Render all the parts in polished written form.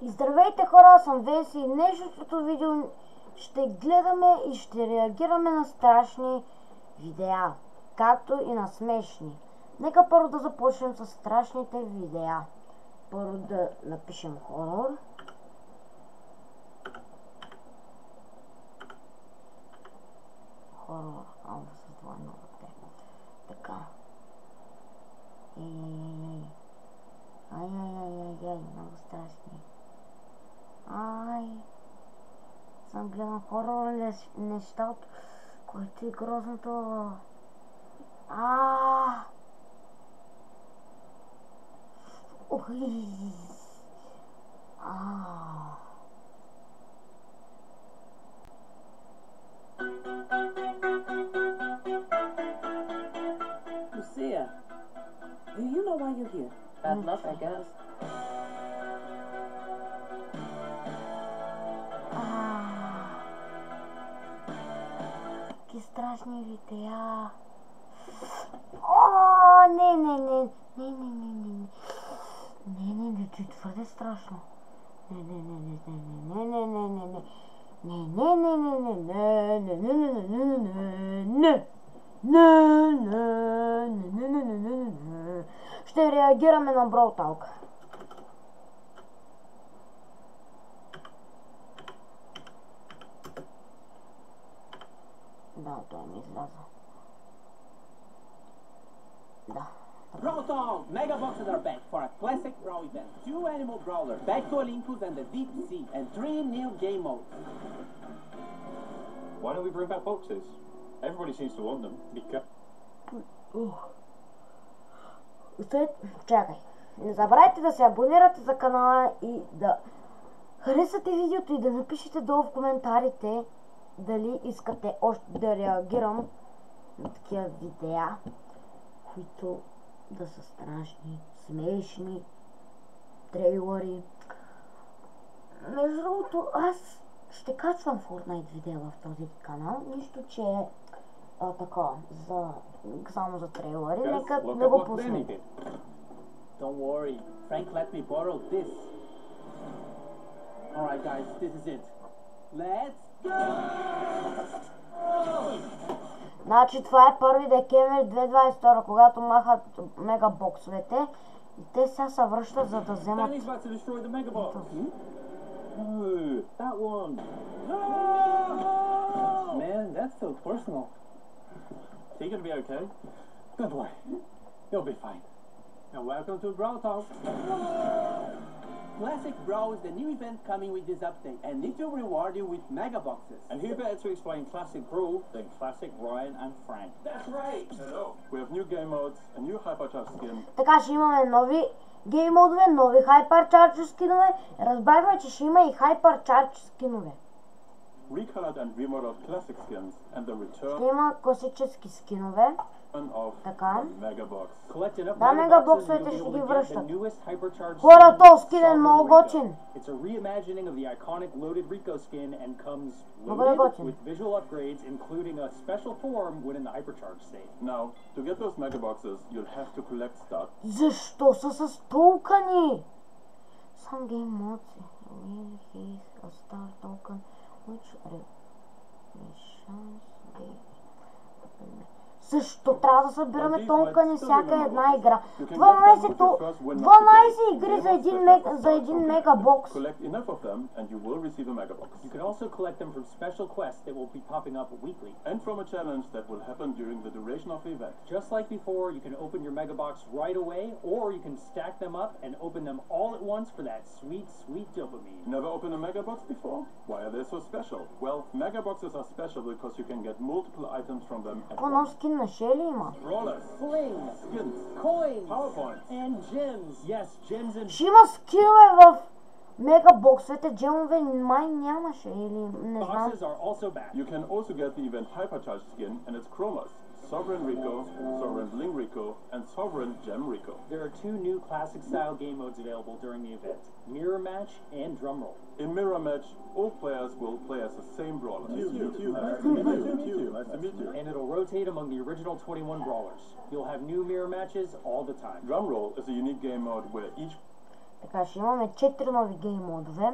И здравейте хора, аз съм Веси и днешното видео ще гледаме и ще реагираме на страшни видеа, както и на смешни. Нека първо да започнем с страшните видеа. Първо да напишем хорор. Хорор, с двойно Т. Така. Ай, много страшни. Съм гледал хорор неща, от което е грозното. Lucia, do you know why you're here? Bad luck, I guess. Какви страшни видеа. Не, това е твърде страшно. Ще реагираме на Brawl Talk. Да, той ми изляза. Да. Brawl Talk! Mega boxes are back for a classic Brawl event. 2 animal brawlers, back to Olympus and the Deep Sea, and 3 new game modes. Why don't we bring back boxes? Everybody seems to want them. Чакай. Не забравяйте да се абонирате за канала и да харесате видеото и да напишете долу в коментарите дали искате още да реагирам на такива видеа, които да са страшни, смешни, трейлери. Между другото, аз ще качвам Fortnite видео в този канал, нищо че е такова, само за трейлери, нека не го пуснем. Don't worry, Frank let me borrow this. Alright guys, this is it. Let's go! Значи това е 1 декември 2022, когато махат мегабоксовете и те сега се връщат, за да вземат... Danny's about to destroy the mega box. No, that one. No! Man, that's so personal. Is he gonna be okay? Don't worry, you'll be fine. And welcome to Brawl Talk. Classic Brawl is the new event coming with this update, and it will reward you with mega boxes. And who better to explain Classic Brawl than Classic Ryan and Frank? That's right. Hello. We have new game modes, a new hypercharge skin. Така ще имаме нови гейм модове, нови хайперчарж скинове. Разбрахме, че ще има и хайперчарж скинове. Recolored and remodeled classic skins and the return Ще има класически скинове. of Така. Mega Box. Collect enough Да, mega мегабоксовете boxes, ще you'll be ги able to get връщат. the newest hypercharged Хора, skin, този скин е Sovereign много Rico. готин. It's a reimagining of the iconic loaded Rico skin and comes Много loaded готин. with visual upgrades, including a special form when in the hypercharge state. Now, to get those Mega Boxes, you'll have to collect stuff. Защо са с токени? Some game modes will have a star token which remissions game. Също трябва да събираме токени всяка една игра. 12 игри за един мегабокс. Collect enough of them and you will receive a Mega Box. You can also collect them from special quests that will be popping up weekly. And from a challenge that will happen during the duration of the event. Just like before, you can open your mega box right away, or you can stack them up and open them all at once for that sweet, sweet dopamine. Never opened a Mega Box before? Why are they so special? Well, Mega Boxes are special because you can get multiple items from them at Какво нов once. скин на Шели има? Brawlers, Flings, skins, coins, PowerPoints. and gems. Yes, gems and... Ще има скинове в мегабоксовете, джемове май нямаше или не знам. Boxes are also back. You can also get the event Hypercharge skin and its chromas. Sovereign Rico, Sovereign Bling Rico, and Sovereign Gem Rico. There are 2 new classic style game modes available during the event, Mirror Match and Drum Roll. In Mirror Match, all players will play as the same brawler. Nice to meet you. And it'll rotate among the original 21 brawlers. You'll have new mirror matches all the time. Drum Roll is a unique game mode where each Така, ще имаме 4 нови гейм модове.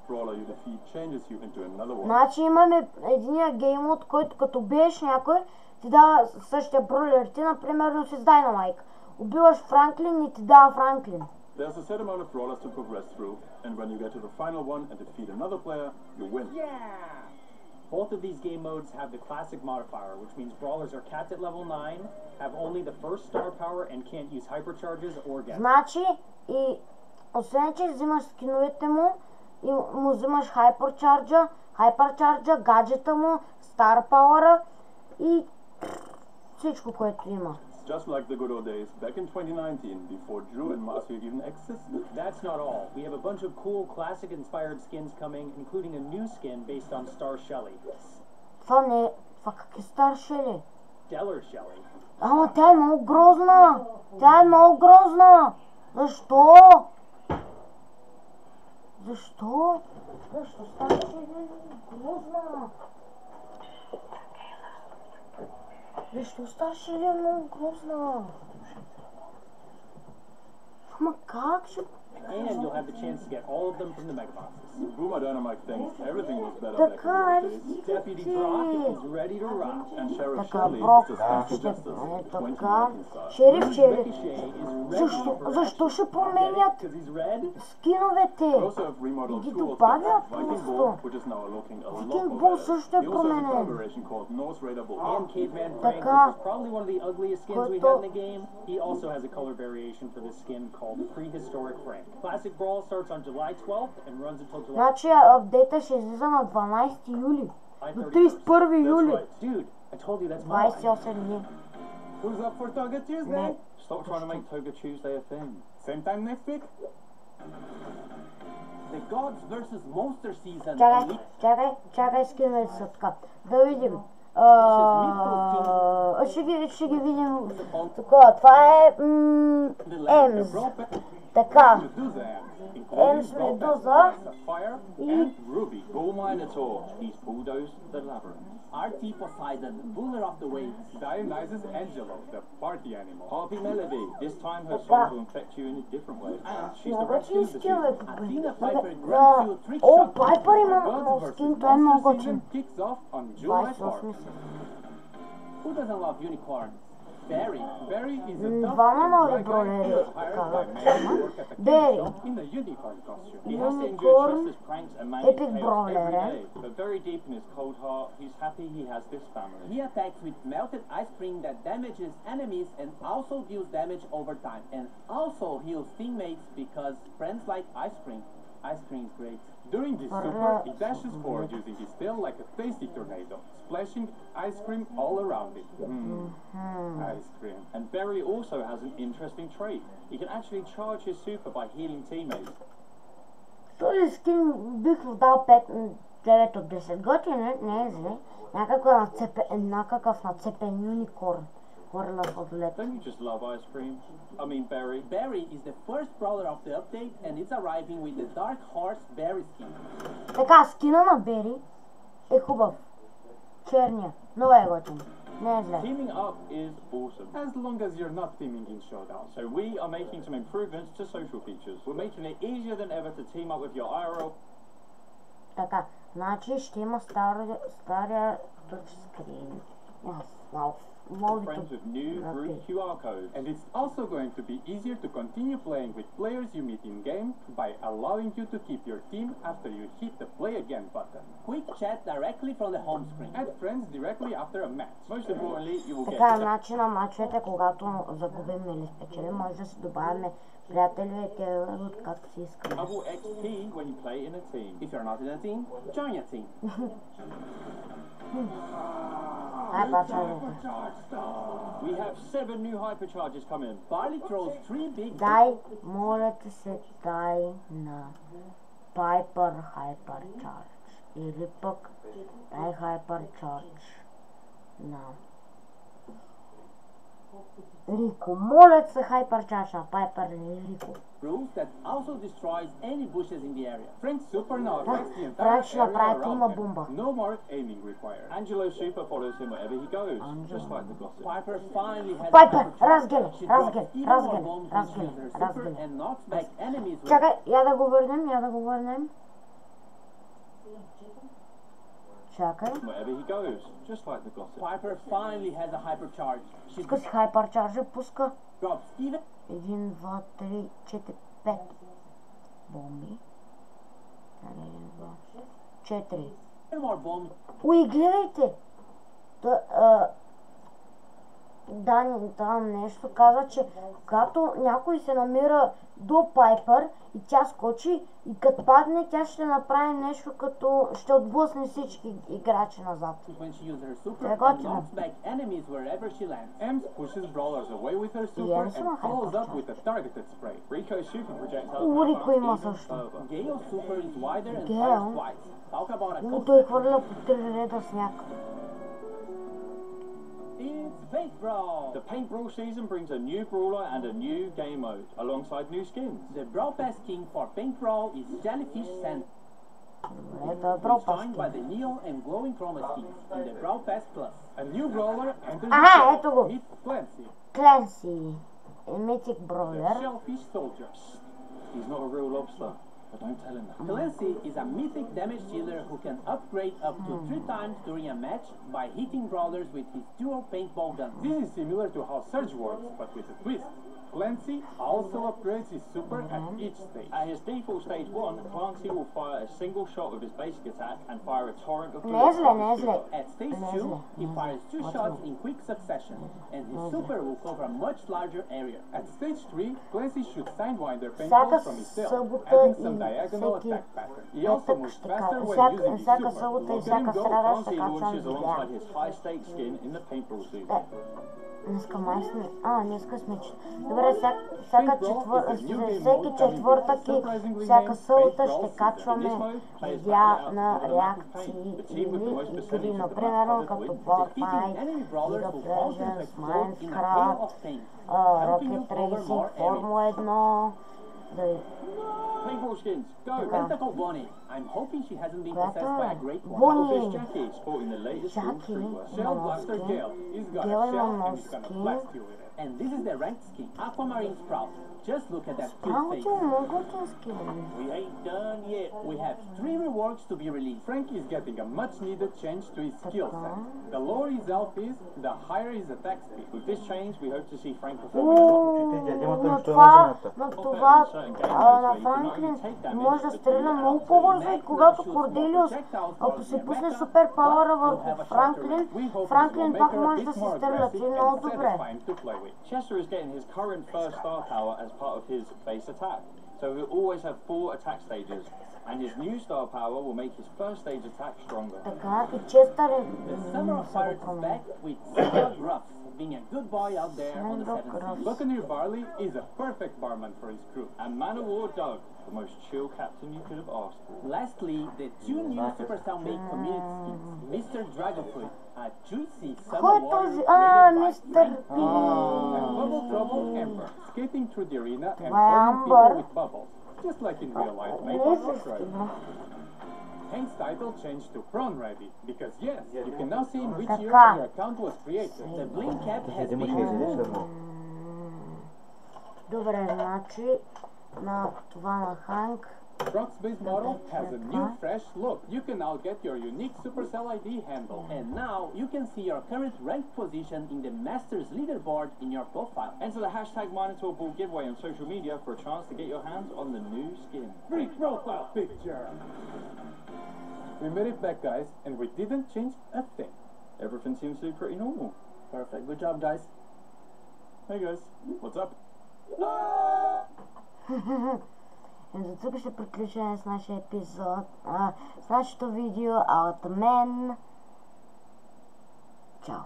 Brawler you defeat changes you into another one. Значи имаме единия гейм мод, който като биеш някой, ти дава същия бройлер. Ти, например, с Dynamite. Убиваш Франклин и ти дава Франклин. There's a set amount of brawlers to progress through, and when you get to the final one and defeat another player, you win. Yeah! Both of these game modes have the classic modifier, which means brawlers are capped at level 9, have only the first star power, and can't use hypercharges or gadgets. Значи, и освен че взимаш скиновете му, и му взимаш хайперчарджа, гаджета му, стар пауъра и всичко, което има. Just like the good old days back in 2019, before Drew and Marcia even existed. That's not all. We have a bunch of cool classic-inspired skins coming, including a new skin based on Star Shelly. Това как е Стар Шели? Stellar Shelly. Ама тя е много грозна! Тя е много грозна! Защо? Защо? Защо Стар Шели е грозна? Защо Стар Шели е много грозна? Ама как ще... And you'll have the chance to get all of them from the Mega Boxes. Boomer Dynamite thinks everything was better back in Така, the old days. Deputy Brock is ready to rock. And Sheriff Така, Shelley Брок, is just ще justice, бъде 2019 така. style. Шериф, Ricochet is ready Защо, for защо action. ще променят Because he's red? скиновете? We also have remodeled Ги tools добавят like Viking просто. Bull, which is now looking a lot Viking more Bull better. също е We also have a променен. collaboration called Norse Raider Bull. And Caveman Frank, Така. which is probably one of the ugliest skins we Който- had in the game. He also has a color variation for this skin called Prehistoric Frank. Classic Brawl starts on July 12th and runs until July Значи апдейта ще излиза на 12 юли. До 31 юли. right. Dude, I told you that's mine. 28 дни. Who's up for Toga Tuesday? Не. Stop trying to make Toga Tuesday a thing. Same time next week? The Gods vs. Monster Season. Чакай, скиновете са така. Да видим. Ще ги видим тук. Това е Емс. Така. Емс Медуза и Ruby, Bull Minotaur. He's bulldozed the labyrinth. RT Poseidon, ruler of the waves. Dionysus Angelo, the party animal. Harpy Melody. This time her Така. songs will infect you in a different way. And she's the Много red ти skin of the скинове season. Athena Piper попри. grabs you trick О, shot. Пайпър има Gods много vs. скин, той е много Monster готин. Season kicks off on July 28 4th. Who doesn't love unicorns? Barry. Barry is a tough Двама and нови dry guy who бройлери was hired by казват. men to work at the Barry. shop in a unicorn costume. He has to endure Unicorn, Chester's pranks and manage epic chaos brawler, every eh? day. But very deep in his cold heart, he's happy he has this family. He attacks with melted ice cream that damages enemies and also deals damage over time. And also heals teammates because friends like ice cream. Ice cream is great. During this super, he dashes forward using his tail like a tasty tornado, splashing ice cream all around him. Ice cream. And Berry also has an interesting trait. He can actually charge his super by healing teammates. Този скин бих му дал 9 от 10. Готин е, не е зле. Някакъв нацепен юникорн. Хвърля в отолет. Don't you just love ice cream? I mean Berry. Barry is the first brawler of the update and it's arriving with the Dark Horse Barry skin. Така, скина на Бери е хубав. Черния. Много е готин. Не е зле. Teaming up is awesome. As long as you're not teaming in Showdown. So we are making some improvements to social features. We're making it easier than ever to team up with your IRL. Така, значи ще има стария тъчскрин. Новите Friends with new group Okay. QR codes. And it's also going to be easier to continue playing with players you meet in game by allowing you to keep your team after you hit the play again button. Quick chat directly from the home screen. Add friends directly after a match. Most importantly, you will Така, get значи на мачовете, когато загубим или спечелим, може да си добавяме приятели и те от както си искаме. double XP when you play in a team. If you're not in a team, join a team. Ай, пачалите. We have 7 new hypercharges coming. Barley throws 3 big Дай, моля те се, дай на Piper Hypercharge. Или пък дай Hypercharge на Рико, моля се, Hypercharge на Пайпер или Рико. Rules that also destroys any bushes in the area. Frank's super now affects the entire Frank ще area направи тумна around him. бомба. No more aiming required. Angelo's super follows him wherever he goes, just like the gossip. Piper finally has Пайпер, a разгели, She drops разгели, even more разгели, bombs when she uses her super разгели. and knocks back enemies with Чакай, я да го върнем. Чакай. Wherever he goes, just like the gossip. Piper finally has a hypercharge. She Пуска си Hypercharge, пуска. drops even 1, 2, 3, 4, 5 бомби. 1, 2, 4. more bombs. Уй, гледайте! Там нещо каза, че когато някой се намира до Пайпер и тя скочи и като падне, тя ще направи нещо като ще отблъсне всички играчи назад. When she uses her super They're and got knocks back enemies wherever she lands. Ems pushes brawlers away with her super Ems and има follows up hypercharge. with a targeted spray. Rico's super projectile О, Рико power има even също. further. Gale's super is wider and Gale? fires twice. Talk about a О, той хвърля по 3 реда сняг. It's Paint Brawl. The Paint Brawl season brings a new brawler and a new game mode, alongside new skins. The Brawl Pass king for Paint Brawl is Jellyfish Sand. Добре, той е He's пропаски. joined by the neon and glowing chroma skins in the Brawl Pass Plus. A new brawler enters Aha, the ето го. Meet Clancy, Clancy. Mythic the Brawler. shellfish soldier. He's not a real lobster, but don't tell him that. Clancy is a mythic damage dealer who can upgrade up to 3 times during a match by hitting brawlers with his dual paintball gun. This is similar to how Surge works, but with a twist. Clancy also upgrades his super at each stage. At his default stage 1, Clancy will fire a single shot with his basic attack and fire a torrent of Не е bullets зле, from не е his зле. super. At stage Amazing. 2, he Amazing. fires 2 What's shots wrong? in quick succession, and his super will cover a much larger area. At stage 3, Clancy shoots Sidewinder Всяка paintballs from his tail, събота adding и some diagonal всеки attack pattern. He also петък moves ще faster кажа. when using his Всяка super. събота и Look at him всяка go, сряда ще Clancy качвам launches видеа. alongside his high stakes skin in the paintball season. Днеска май сме... днеска сме... Добре, всеки четвъртък и всяка събота ще качваме видеа на реакции или игри, например, като Fortnite, League of Legends, Minecraft, Rocket Racing, Формула 1, Paintball skins, go! Tentacle Bonnie. I'm hoping she hasn't been Която possessed by a е great one. Bonnie. Fish Jackie, sporting the latest Jackie, Shell има Blaster скин. Gale. He's got Gale a shell има and he's gonna скин. blast you with it. And this is the ranked skin, Aquamarine Sprout. Just look at that cute Право, face. че много готински. We ain't done yet. We have 3 rewards to be released. Frank is getting a much needed change to his skill set. The lower his health is, the higher his attack speed. With this change, we hope to see Frank performing a lot На това, на Франклин може да стреля много по-бързо и когато Корделиус, ако се пусне супер пауъра върху Франклин пак може да се стреля. Това е много добре. to play with. Chester is getting his current first star power as part of his base attack, so he'll always have 4 attack stages, and his new star power will make his first stage attack stronger. Така и Честър е... The Summer of Pirates is back with Sandog Ruffs, being a good boy out there on the Sandog 7th Ruffs. sea. Buccaneer Barley is a perfect barman for his crew, and Man of War Doug, the most chill captain you could have asked for. Lastly, the 2 new Supercell made community skins. Mr. Dragonfoot, a juicy Кой summer е warrior този? created by Мистер Frank. Пи. And Bubble Trouble Ember, skating through the arena and Това е burning people Амбър. with bubbles, just like in real life. Не Made е by същи, Rockroad. бе. Hank's title changed to Prawn Ready, because yes, you can now see in which year Така. your account was created. The bling cap has been Взимаш ли removed. Добре, значи на това на Ханк. Brock's base model has a new fresh look. You can now get your unique Supercell ID handle. And now you can see your current ranked position in the Masters leaderboard in your profile. Enter the hashtag Minotaur Ball giveaway on social media for a chance to get your hands on the new skin. Big profile picture. We made it back, guys, and we didn't change a thing. Everything seems to be pretty normal. Perfect. Good job, guys. Hey guys, what's up? До тук ще приключваме с нашия епизод, с нашето видео, а от мен... Чао!